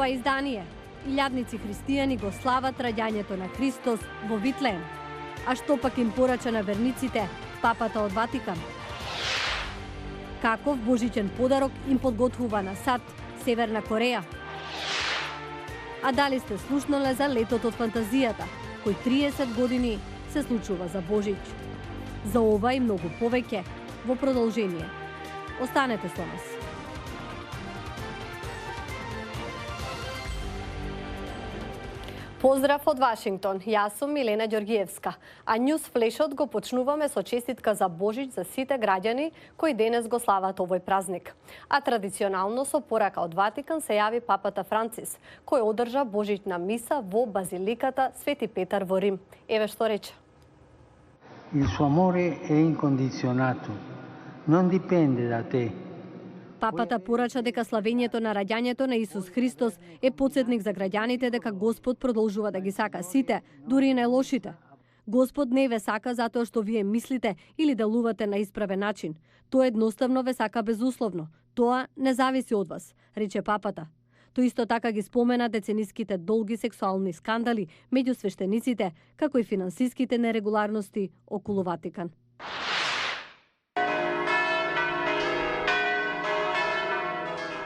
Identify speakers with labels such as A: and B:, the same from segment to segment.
A: ова издание, илјадници христијани го слават раѓањето на Христос во Витлеем. А што пак им порача на верниците папата од Ватикан? Каков божичен подарок им подготвува на САД, Северна Кореја? А дали сте слушнале за летот од фантазијата, кој 30 години се случува за Божич? За ова и многу повеќе во продолжение. Останете со нас. Поздрав од Вашингтон, јас сум Милена Ѓоргиевска, а Њуз Флешот го почнуваме со честитка за Божич за сите граѓани кои денес го слават овој празник. А традиционално со порака од Ватикан се јави папата Францис, кој одржа Божична миса во базиликата Свети Петар во Рим. Еве што рече.
B: Il suo amore è incondizionato, non dipende da te.
A: Папата порача дека славењето на раѓањето на Исус Христос е потсетник за граѓаните дека Господ продолжува да ги сака сите, дури и најлошите. Господ не ве сака затоа што вие мислите или делувате на исправен начин. Тој едноставно ве сака безусловно. Тоа не зависи од вас, рече папата. Тој исто така ги спомена децениските долги сексуални скандали меѓу свештениците, како и финансиските нерегуларности околу Ватикан.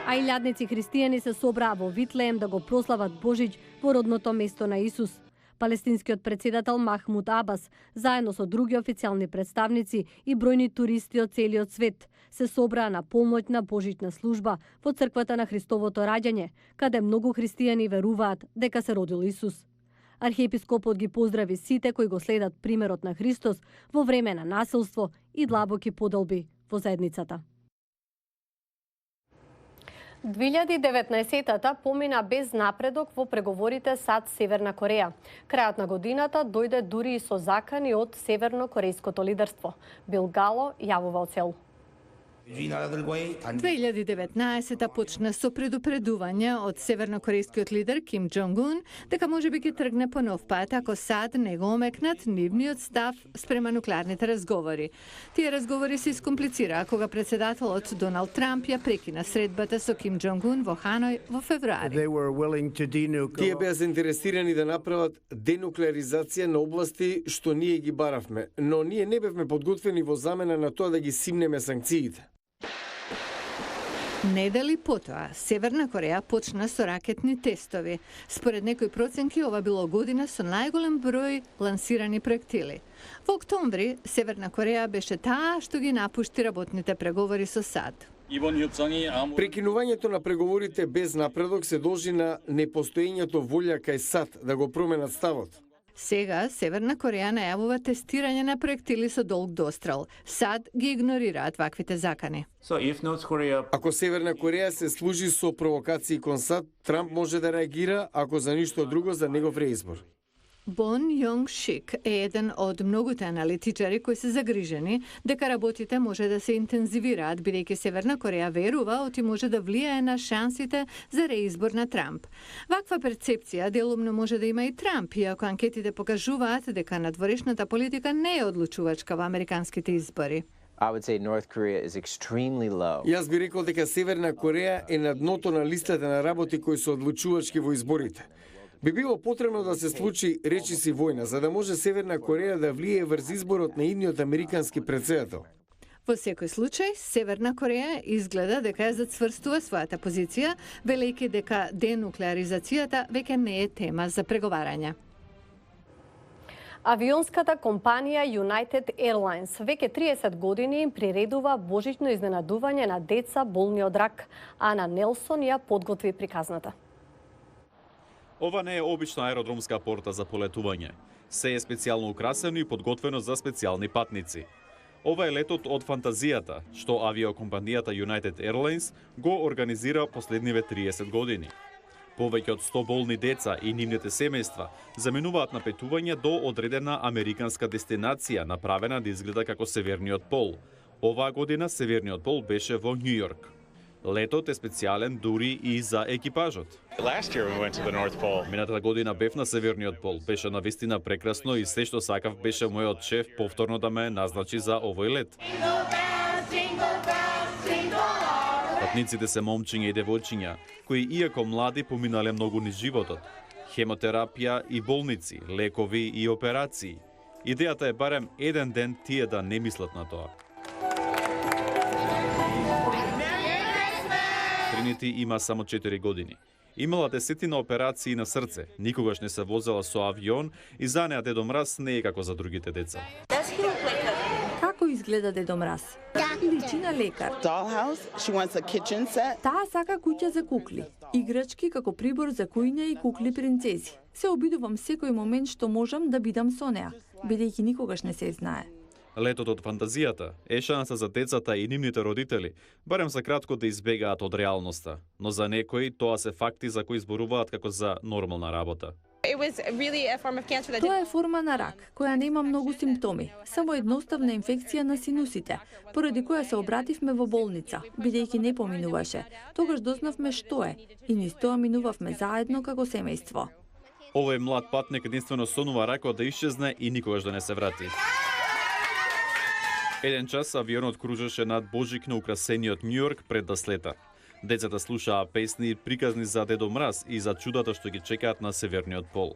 A: А илјадници христијани се собраа во Витлеем да го прослават Божич во родното место на Исус. Палестинскиот председател Махмуд Абас, заедно со други официјални представници и бројни туристи од целиот свет, се собраа на полноќна божична служба во црквата на Христовото раѓање, каде многу христијани веруваат дека се родил Исус. Архиепископот ги поздрави сите кои го следат примерот на Христос во време на насилство и длабоки поделби во заедницата. 2019-та помина без напредок во преговорите САД Северна Кореја. Крајот на годината дојде дури и со закани од северно-корејското лидерство. Бил Гало јавува од Сеул.
C: 2019 почна со предупредување од севернокорејскиот лидер Ким Џонг Ун дека можеби ќе тргне по нов пат ако САД не го омекнат нивниот став спрема нуклеарните разговори. Тие разговори се искомплицираа кога председателот Доналд Трамп ја прекина средбата со Ким Џонг Ун во Ханој во февруари.
D: Тие беа заинтересирани да направат денуклеаризација на области што ние ги баравме, но ние не бевме подготвени во замена на тоа да ги симнеме санкциите.
C: Недели потоа, Северна Кореја почна со ракетни тестови. Според некои проценки, ова било година со најголем број лансирани проектили. Во октомври, Северна Кореја беше таа што ги напушти работните преговори со САД.
D: Прекинувањето на преговорите без напредок се должи на непостоењето волја кај САД да го променат ставот.
C: Сега, Северна Кореја најавува тестирање на проектили со долг дострел. САД ги игнорираат ваквите закани.
D: Ако Северна Кореја се служи со провокации кон САД, Трамп може да реагира ако за ништо друго за негов реизбор.
C: Бон Јонг Шик е еден од многуте аналитичари кои се загрижени дека работите може да се интензивираат бидејќи Северна Кореја верува оти може да влијае на шансите за реизбор на Трамп. Ваква перцепција делумно може да има и Трамп, иако анкетите покажуваат дека надворешната политика не е одлучувачка во американските избори.
D: Јас би рекол дека Северна Кореја е на дното на листата на работи кои се одлучувачки во изборите. Би било потребно да се случи речиси војна, за да може Северна Кореја да влијае врз изборот на идниот американски претседател.
C: Во секој случај, Северна Кореја изгледа дека ја зацврстува својата позиција, велејќи дека денуклеаризацијата веќе не е тема за преговарање.
A: Авионската компанија United Airlines веќе 30 години им приредува божично изненадување на деца болни од рак. Ана Нелсон ја подготви приказната.
E: Ова не е обична аеродромска порта за полетување. Се е специјално украсено и подготвено за специјални патници. Ова е летот од фантазијата, што авиокомпанијата United Airlines го организира последниве 30 години. Повеќе од 100 болни деца и нивните семејства заменуваат на петување до одредена американска дестинација, направена да изгледа како Северниот пол. Оваа година Северниот пол беше во Њу Јорк. Летот е специјален дури и за екипажот. Минатата година бев на Северниот пол. Беше навистина прекрасно и се што сакав беше мојот шеф повторно да ме назначи за овој лет. Патниците се момчиња и девојчиња, кои иако млади поминале многу низ животот. Хемотерапија и болници, лекови и операции. Идејата е барем еден ден тие да не мислат на тоа. Тринити има само 4 години. Имала десетина операции на срце, никогаш не се возела со авион и за неа Дедо Мраз не е како за другите деца.
F: Како изгледа Дедо Мраз? Личи на лекар. Таа сака куќа за кукли, играчки како прибор за кујне и кукли принцези. Се обидувам секој момент што можам да бидам со неа, бидејќи никогаш не се знае.
E: Летот од фантазијата е шанса за децата и нивните родители, барем за кратко да избегаат од реалноста, но за некои тоа се факти за кои зборуваат како за нормална работа.
F: Тоа е форма на рак, која нема многу симптоми, само едноставна инфекција на синусите, поради која се обративме во болница, бидејќи не поминуваше. Тогаш дознавме што е и низ тоа минувавме заедно како семејство.
E: Овој млад патник единствено сонува ракот да исчезне и никогаш да не се врати. Еден час авионот кружеше над божикно украсениот Њујорк пред да слета. Децата слушаа песни и приказни за Дедо Мраз и за чудата што ги чекаат на северниот пол.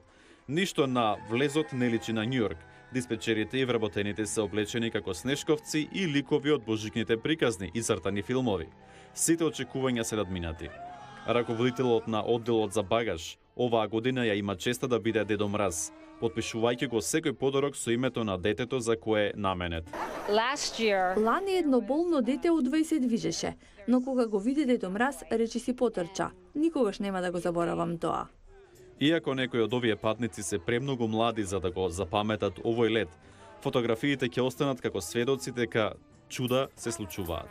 E: Ништо на влезот не личи на Њујорк. Диспечерите и вработените се облечени како снешковци и ликови од божикните приказни и цртани филмови. Сите очекувања се надминати. Раководителот на одделот за багаж оваа година ја има честа да биде Дедо Мраз, потпишувајќи го секој подарок со името на детето за кое е наменет.
F: Лани едно болно дете удва и се движеше, но кога го види Дедо Мраз, речи си потрча. Никогаш нема да го заборавам тоа.
E: Иако некои од овие патници се премногу млади за да го запаметат овој лет, фотографиите ќе останат како сведоци дека чуда се случуваат.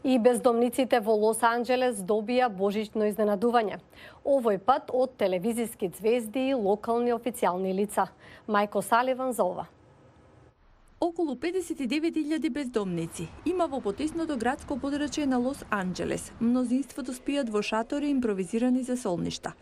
A: И бездомниците во Лос Анџелес добија божично изненадување. Овој пат од телевизиски звезди и локални официјални лица. Мајко Саливан за ова.
F: Околу 59.000 бездомници има во потесното градско подрачје на Лос Анџелес. Мнозинството спијат во шатори импровизирани за солништа.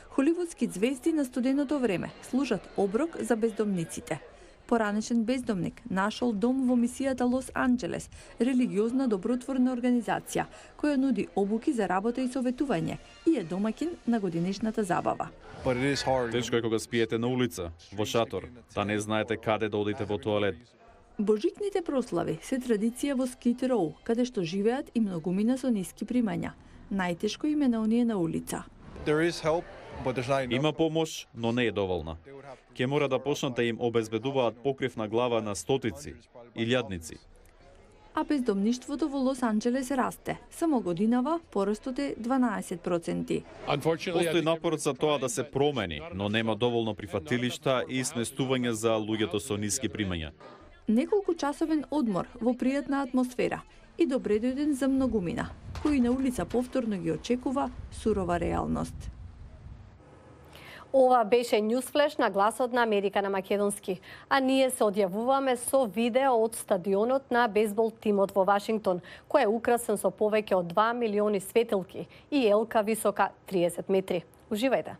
F: Холивудски звезди на студеното време служат оброк за бездомниците. Поранешен бездомник нашол дом во мисијата Лос Анџелес, религиозна добротворна организација, која нуди обуки за работа и советување и е домаќин на годинишната забава.
E: Тешко е кога спиете на улица, во шатор, да не знаете каде да одите во тоалет.
F: Божикните прослави се традиција во Скид Роу, каде што живеат и многумина со ниски примања. Најтешко им е на оние на улица.
E: Има помош, но не е доволна. Ке мора да почнат да им обезбедуваат покрив на глава на стотици, илјадници.
F: А бездомништвото во Лос Анџелес расте. Само годинава порастот е 12%.
E: Постои напор за тоа да се промени, но нема доволно прифатилишта и сместување за луѓето со ниски примања.
F: Неколку часовен одмор во пријатна атмосфера и добре дојден за многумина, кои на улица повторно ги очекува сурова реалност.
A: Ова беше Newsflash на Гласот на Америка на македонски, а ние се одјавуваме со видео од стадионот на бейсбол тимот во Вашингтон, кој е украсен со повеќе од 2 милиони светилки и елка висока 30 метри. Уживајте!